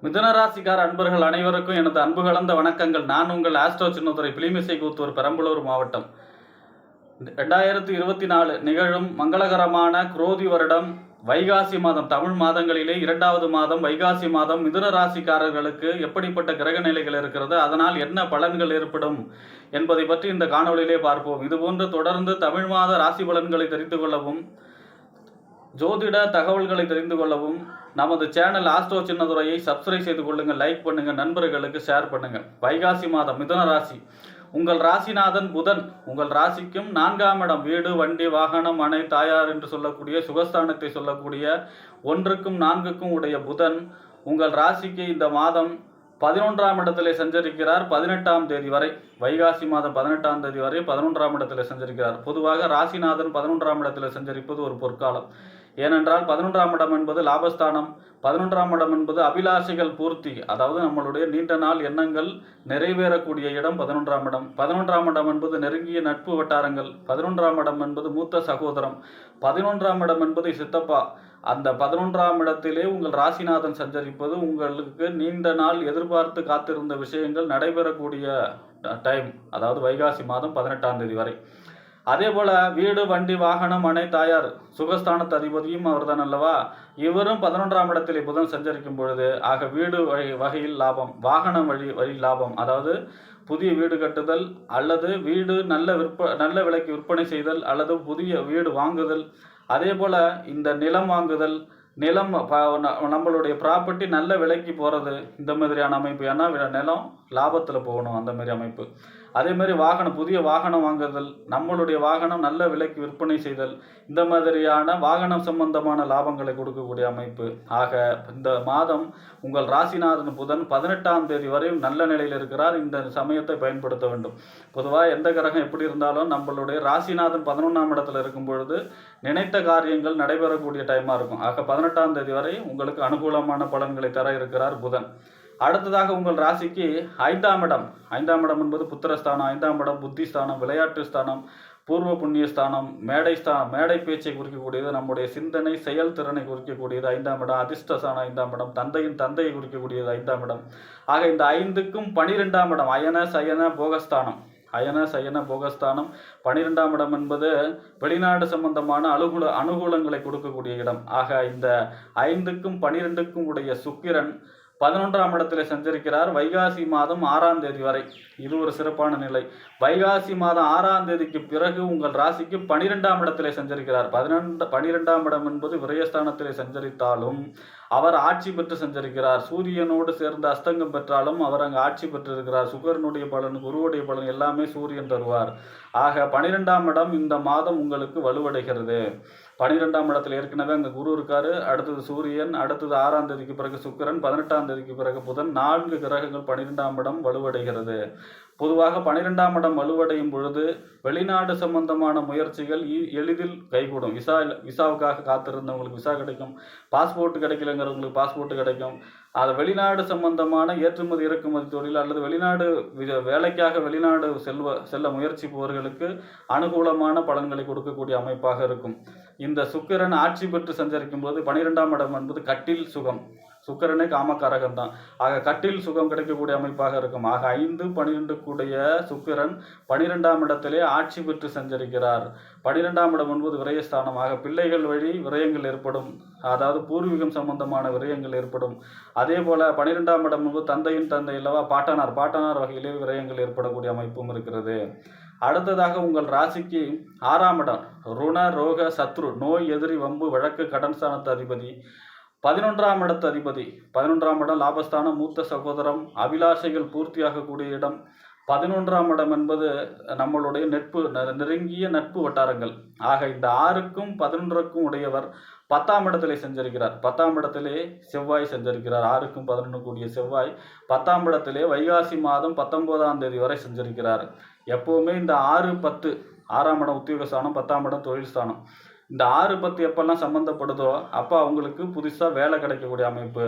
மிதுனராசிக்கார அன்பர்கள் அனைவருக்கும் எனது அன்பு கலந்த வணக்கங்கள். நான் உங்கள் ஆஸ்ட்ரோ சின்னதுரை, பிலிமிசை கூத்தூர், பெரம்பலூர் மாவட்டம். 2024 நிகழும் மங்களகரமான குரோதி வருடம் வைகாசி மாதம், தமிழ் மாதங்களிலே 2வது மாதம் வைகாசி மாதம் மிதுன ராசிக்காரர்களுக்கு எப்படிப்பட்ட கிரக நிலைகள் இருக்கிறது, அதனால் என்ன பலன்கள் ஏற்படும் என்பதை பற்றி இந்த காணொளியிலே பார்ப்போம். இதுபோன்று தொடர்ந்து தமிழ் மாத ராசி பலன்களை தெரிந்து கொள்ளவும், ஜோதிட தகவல்களை தெரிந்து கொள்ளவும் நமது சேனல் ஆஸ்ட்ரோ சின்னதுரையை சப்ஸ்கிரைப் செய்து கொள்ளுங்கள், லைக் பண்ணுங்கள், நண்பர்களுக்கு ஷேர் பண்ணுங்கள். வைகாசி மாதம் மிதுன ராசி, உங்கள் ராசிநாதன் புதன் உங்கள் ராசிக்கும் 4ஆம் இடம், வீடு, வண்டி, வாகனம், மனை, தாயார் என்று சொல்லக்கூடிய சுகஸ்தானத்தை சொல்லக்கூடிய 1க்கும் 4க்கும் உடைய புதன் உங்கள் ராசிக்கு இந்த மாதம் 11ஆம் இடத்திலே சஞ்சரிக்கிறார். 18ஆம் தேதி வரை, வைகாசி மாதம் 18ஆம் தேதி வரை 11ஆம் இடத்திலே சஞ்சரிக்கிறார். பொதுவாக ராசிநாதன் 11ஆம் இடத்திலே சஞ்சரிப்பது ஒரு பொற்காலம். ஏனென்றால் 11ஆம் இடம் என்பது லாபஸ்தானம். 11ஆம் இடம் என்பது அபிலாஷைகள் பூர்த்தி, அதாவது நம்மளுடைய நீண்ட நாள் எண்ணங்கள் நிறைவேறக்கூடிய இடம் 11ஆம் இடம். 11ஆம் இடம் என்பது நெருங்கிய நட்பு வட்டாரங்கள். 11ஆம் இடம் என்பது மூத்த சகோதரம். 11ஆம் இடம் என்பது சித்தப்பா. அந்த 11ஆம் இடத்திலே உங்கள் ராசிநாதன் சஞ்சரிப்பது உங்களுக்கு நீண்ட நாள் எதிர்பார்த்து காத்திருந்த விஷயங்கள் நடைபெறக்கூடிய டைம், அதாவது வைகாசி மாதம் 18ஆம் தேதி வரை. அதே போல வீடு, வண்டி, வாகனம், மனை, தாயார் சுகஸ்தானத்து அதிபதியும் அவர்தான் அல்லவா. இவரும் 11ஆம் இடத்திலே புதன் சஞ்சரிக்கும் பொழுது, ஆக வீடு வகையில் லாபம், வாகனம் வழி லாபம், அதாவது புதிய வீடு கட்டுதல் அல்லது வீடு நல்ல விலைக்கு விற்பனை செய்தல் அல்லது புதிய வீடு வாங்குதல், அதே போல இந்த நிலம் வாங்குதல், நிலம் நம்மளுடைய ப்ராப்பர்ட்டி நல்ல விலைக்கு போகிறது, இந்த மாதிரியான அமைப்பு. ஏன்னா நிலம் லாபத்தில் போகணும், அந்த மாதிரி அமைப்பு. அதே மாதிரி வாகனம், புதிய வாகனம் வாங்குதல், நம்மளுடைய வாகனம் நல்ல விலைக்கு விற்பனை செய்தல், இந்த மாதிரியான வாகனம் சம்பந்தமான லாபங்களை கொடுக்கக்கூடிய அமைப்பு. ஆக இந்த மாதம் உங்கள் ராசிநாதன் புதன் 18ஆம் தேதி வரை நல்ல நிலையில் இருக்கிறார். இந்த சமயத்தை பயன்படுத்த வேண்டும். பொதுவாக எந்த கிரகம் எப்படி இருந்தாலும் நம்மளுடைய ராசிநாதன் 11ஆம் இடத்துல இருக்கும் பொழுது நினைத்த காரியங்கள் நடைபெறக்கூடிய டைமாக இருக்கும். ஆக 18ஆம் தேதி வரை உங்களுக்கு அனுகூலமான பலன்களை தர இருக்கிறார் புதன். அடுத்ததாக உங்கள் ராசிக்கு 5ஆம் இடம். 5ஆம் இடம் என்பது புத்திரஸ்தானம். 5ஆம் இடம் புத்திஸ்தானம், விளையாட்டு ஸ்தானம், பூர்வ புண்ணிய ஸ்தானம், மேடை பேச்சை குறிக்கக்கூடியது, நம்முடைய சிந்தனை செயல்திறனை குறிக்கக்கூடியது 5ஆம் இடம். அதிர்ஷ்டஸ்தானம் 5ஆம் இடம், தந்தையின் தந்தையை குறிக்கக்கூடியது 5ஆம் இடம். ஆக இந்த 5க்கும் 12ஆம் இடம் அயன சயன போகஸ்தானம். அயன சயன போகஸ்தானம் 12ஆம் இடம் என்பது வெளிநாடு சம்பந்தமான அனுகூலங்களை கொடுக்கக்கூடிய இடம். ஆக இந்த 5க்கும் 12க்கும் உடைய சுக்கிரன் 11ஆம் இடத்திலே சஞ்சரிக்கிறார் வைகாசி மாதம் 6ஆம் தேதி வரை. இது ஒரு சிறப்பான நிலை. வைகாசி மாதம் 6ஆம் தேதிக்கு பிறகு உங்கள் ராசிக்கு 12ஆம் இடத்திலே சஞ்சரிக்கிறார். 12ஆம் இடம் என்பது விரயஸ்தானத்திலே சஞ்சரித்தாலும் அவர் ஆட்சி பெற்று சஞ்சரிக்கிறார். சூரியனோடு சேர்ந்து அஸ்தங்கம் பெற்றாலும் அவர் அங்கு ஆட்சி பெற்றிருக்கிறார். சுக்கரனுடைய பலன், குருவுடைய பலன் எல்லாமே சூரியன் தருவார். ஆக 12ஆம் இடம் இந்த மாதம் உங்களுக்கு வலுவடைகிறது. 12ஆம் இடத்துல ஏற்கனவே அங்கே குரு இருக்காரு, அடுத்தது சூரியன், அடுத்தது 6ஆம் தேதிக்கு பிறகு சுக்கிரன், 18ஆம் தேதிக்கு பிறகு புதன், 4 கிரகங்கள் 12ஆம் இடம் வலுவடைகிறது. பொதுவாக 12ஆம் இடம் வலுவடையும் பொழுது வெளிநாடு சம்பந்தமான முயற்சிகள் எளிதில் கைகூடும். விசாவுக்காக காத்திருந்தவங்களுக்கு விசா கிடைக்கும், பாஸ்போர்ட் கிடைக்கலங்கிறவங்களுக்கு பாஸ்போர்ட் கிடைக்கும். அது வெளிநாடு சம்பந்தமான ஏற்றுமதி இறக்குமதி தொழில் அல்லது வெளிநாடு வேலைக்காக வெளிநாடு செல்ல முயற்சிப்பவர்களுக்கு அனுகூலமான பலன்களை கொடுக்கக்கூடிய அமைப்பாக இருக்கும். இந்த சுக்கிரன் ஆட்சி பெற்று சஞ்சரிக்கும் போது 12ஆம் இடம் என்பது கட்டில் சுகம். சுக்கிரனே காமக்காரகம் தான். ஆக கட்டில் சுகம் கிடைக்கக்கூடிய அமைப்பாக இருக்கும். ஆக 5, 12 கூடிய சுக்கிரன் 12ஆம் இடத்திலே ஆட்சி பெற்று சஞ்சரிக்கிறார். 12ஆம் இடம் என்பது விரயஸ்தானம். ஆக பிள்ளைகள் வழி விரயங்கள் ஏற்படும், அதாவது பூர்வீகம் சம்பந்தமான விரயங்கள் ஏற்படும். அதே போல 12ஆம் இடம் என்பது தந்தையின் தந்தை அல்லவா, பாட்டனார் வகையிலே விரயங்கள் ஏற்படக்கூடிய அமைப்பும் இருக்கிறது. அடுத்ததாக உங்கள் ராசிக்கு 6ஆம் இடம் ருண ரோக சத்ரு, நோய், எதிரி, வம்பு, வழக்கு, கடன் ஸ்தானத்து அதிபதி. 11ஆம் இடத்து அதிபதி. 11ஆம் இடம் லாபஸ்தானம், மூத்த சகோதரம், அபிலாஷைகள் பூர்த்தியாகக்கூடிய இடம். 11ஆம் இடம் என்பது நம்மளுடைய நெருங்கிய நட்பு வட்டாரங்கள். ஆக இந்த 6க்கும் 11க்கும் உடையவர் 10ஆம் இடத்திலே சஞ்சரிக்கிறார். 10ஆம் இடத்திலே செவ்வாய் சஞ்சரிக்கிறார். 6க்கும் 11 கூடிய செவ்வாய் 10ஆம் இடத்திலே வைகாசி மாதம் 19ஆம் தேதி வரை சஞ்சரிக்கிறார். எப்போவுமே இந்த 6, 10, 6ஆம் இடம் உத்தியோகஸ்தானம், 10ஆம் இடம் தொழில் ஸ்தானம். இந்த 6, 10 எப்பெல்லாம் சம்மந்தப்படுதோ அப்போ அவங்களுக்கு புதுசாக வேலை கிடைக்கக்கூடிய அமைப்பு,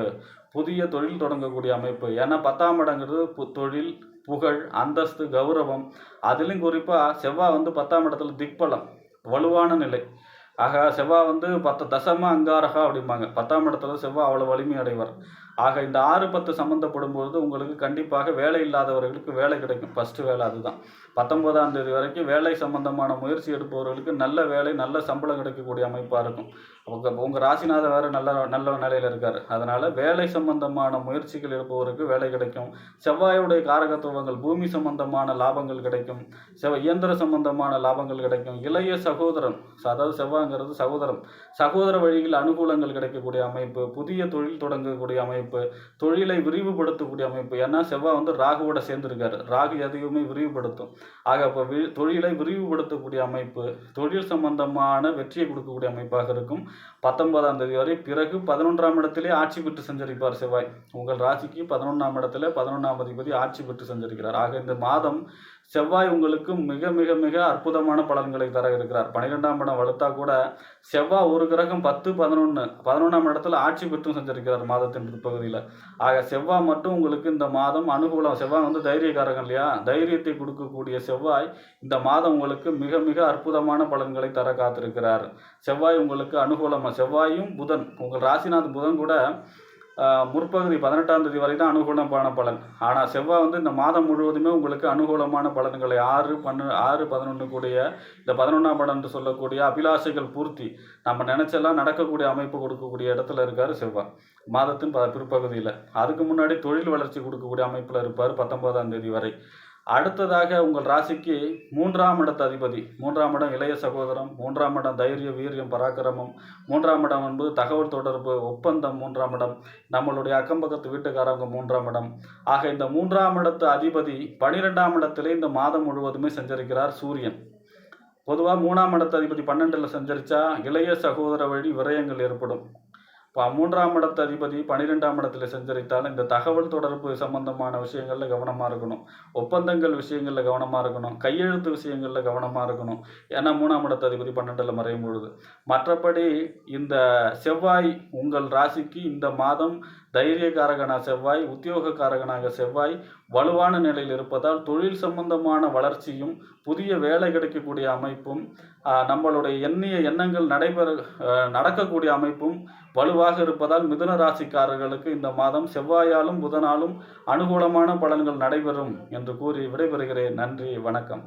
புதிய தொழில் தொடங்கக்கூடிய அமைப்பு. ஏன்னா 10ஆம் இடங்கிறது தொழில், புகழ், அந்தஸ்து, கௌரவம். அதிலும் குறிப்பாக செவ்வாய் 10ஆம் இடத்துல திக்பலம், வலுவான நிலை. ஆக செவ்வாய் 10 தசம அங்காரகா அப்படிம்பாங்க. 10ஆம் இடத்துல செவ்வாய் அவ்வளோ வலிமை அடைவர். ஆக இந்த 6-10 சம்மந்தப்படும் பொழுது உங்களுக்கு கண்டிப்பாக வேலை இல்லாதவர்களுக்கு வேலை கிடைக்கும். ஃபஸ்ட்டு வேலை அதுதான். 19ஆம் தேதி வரைக்கும் வேலை சம்பந்தமான முயற்சி எடுப்பவர்களுக்கு நல்ல வேலை, நல்ல சம்பளம் கிடைக்கக்கூடிய அமைப்பாக இருக்கும். உங்கள் ராசிநாதன் வேறு நல்ல நிலையில் இருக்கார். அதனால் வேலை சம்பந்தமான முயற்சிகள் எடுப்பவருக்கு வேலை கிடைக்கும். செவ்வாயுடைய காரகத்துவங்கள் பூமி சம்பந்தமான லாபங்கள் கிடைக்கும். இயந்திர சம்பந்தமான லாபங்கள் கிடைக்கும். இளைய சகோதரன், அதாவது செவ்வாய்ங்கிறது சகோதர வழியில் அனுகூலங்கள் கிடைக்கக்கூடிய அமைப்பு, புதிய தொழில் தொடங்கக்கூடிய அமைப்பு, தொழிலை விரிவுபடுத்தக்கூடிய அமைப்பு. ஏன்னா செவ்வாய் ராகுவோட சேர்ந்துருக்காரு. ராகு எதையுமே விரிவுபடுத்தும். ஆக இப்போ தொழிலை விரிவுபடுத்தக்கூடிய அமைப்பு, தொழில் சம்பந்தமான வெற்றியை கொடுக்கக்கூடிய அமைப்பாக இருக்கும். 19ஆம் தேதி வரை. பிறகு 11ஆம் இடத்திலே ஆட்சி பெற்று சஞ்சரிப்பார் செவ்வாய். உங்கள் ராசிக்கு 11ஆம் இடத்துல 11ஆம் அதிபதி ஆட்சி பெற்று சஞ்சரிக்கிறார். ஆக இந்த மாதம் செவ்வாய் உங்களுக்கு மிக மிக மிக அற்புதமான பலன்களை தர இருக்கிறார். 12ஆம் இடம் வலுத்தா கூட செவ்வாய் ஒரு கிரகம் 10, 11, 11ஆம் இடத்துல ஆட்சி பெற்றும் சஞ்சரிக்கிறார் மாதத்தின் பிற்பகுதியில். ஆக செவ்வாய் மட்டும் உங்களுக்கு இந்த மாதம் அனுகூலம். செவ்வாய் தைரியக்காரகம் இல்லையா? தைரியத்தை கொடுக்கக்கூடிய செவ்வாய் இந்த மாதம் உங்களுக்கு மிக மிக அற்புதமான பலன்களை தர காத்திருக்கிறார். செவ்வாய் உங்களுக்கு அனுகூலமாக. செவ்வாயும் புதன், உங்கள் ராசிநாதன் புதன் கூட முற்பகுதி 18ஆம் தேதி வரை தான் அனுகூலமான பலன். ஆனால் செவ்வாய் இந்த மாதம் முழுவதுமே உங்களுக்கு அனுகூலமான பலன்களை 6, 11 கூடிய இந்த 11ஆம் இடம் என்று சொல்லக்கூடிய அபிலாஷைகள் பூர்த்தி, நம்ம நினைச்செல்லாம் நடக்கக்கூடிய அமைப்பு கொடுக்கக்கூடிய இடத்துல இருக்கார் செவ்வாய் மாதத்தின் பிற்பகுதியில். அதுக்கு முன்னாடி தொழில் வளர்ச்சி கொடுக்கக்கூடிய அமைப்பில் இருப்பார் 19ஆம் தேதி வரை. அடுத்ததாக உங்கள் ராசிக்கு 3ஆம் இடத்து அதிபதி. 3ஆம் இடம் இளைய சகோதரம், 3ஆம் இடம் தைரிய வீரியம் பராக்கிரமம், 3ஆம் இடம் என்பது தகவல் தொடர்பு ஒப்பந்தம், 3ஆம் இடம் நம்மளுடைய அக்கம்பக்கத்து வீட்டுக்காரவங்க 3ஆம் இடம். ஆக இந்த 3ஆம் இடத்து அதிபதி 12ஆம் இடத்திலே இந்த மாதம் முழுவதுமே சஞ்சரிக்கிறார் சூரியன். பொதுவாக 3ஆம் இடத்து அதிபதி 12ல் சஞ்சரித்தா இளைய சகோதர வழி விரயங்கள் ஏற்படும். இப்போ 3ஆம் இடத்து அதிபதி 12ஆம் இடத்துல சஞ்சரித்தால் இந்த தகவல் தொடர்பு சம்பந்தமான விஷயங்களில் கவனமாக இருக்கணும். ஒப்பந்தங்கள் விஷயங்களில் கவனமாக இருக்கணும். கையெழுத்து விஷயங்களில் கவனமாக இருக்கணும். ஏன்னா 3ஆம் இடத்து அதிபதி 12ல் மறையும் பொழுது. மற்றபடி இந்த செவ்வாய் உங்கள் ராசிக்கு இந்த மாதம் தைரியக்காரகனாக செவ்வாய், உத்தியோகக்காரகனாக செவ்வாய் வலுவான நிலையில் இருப்பதால் தொழில் சம்பந்தமான வளர்ச்சியும், புதிய வேலை கிடைக்கக்கூடிய அமைப்பும், நம்மளுடைய எண்ணிய எண்ணங்கள் நடக்கக்கூடிய அமைப்பும் வலுவாக இருப்பதால் மிதுன ராசிக்காரர்களுக்கு இந்த மாதம் செவ்வாயாலும் புதனாலும் அனுகூலமான பலன்கள் நடைபெறும் என்று கூறி விடைபெறுகிறேன். நன்றி, வணக்கம்.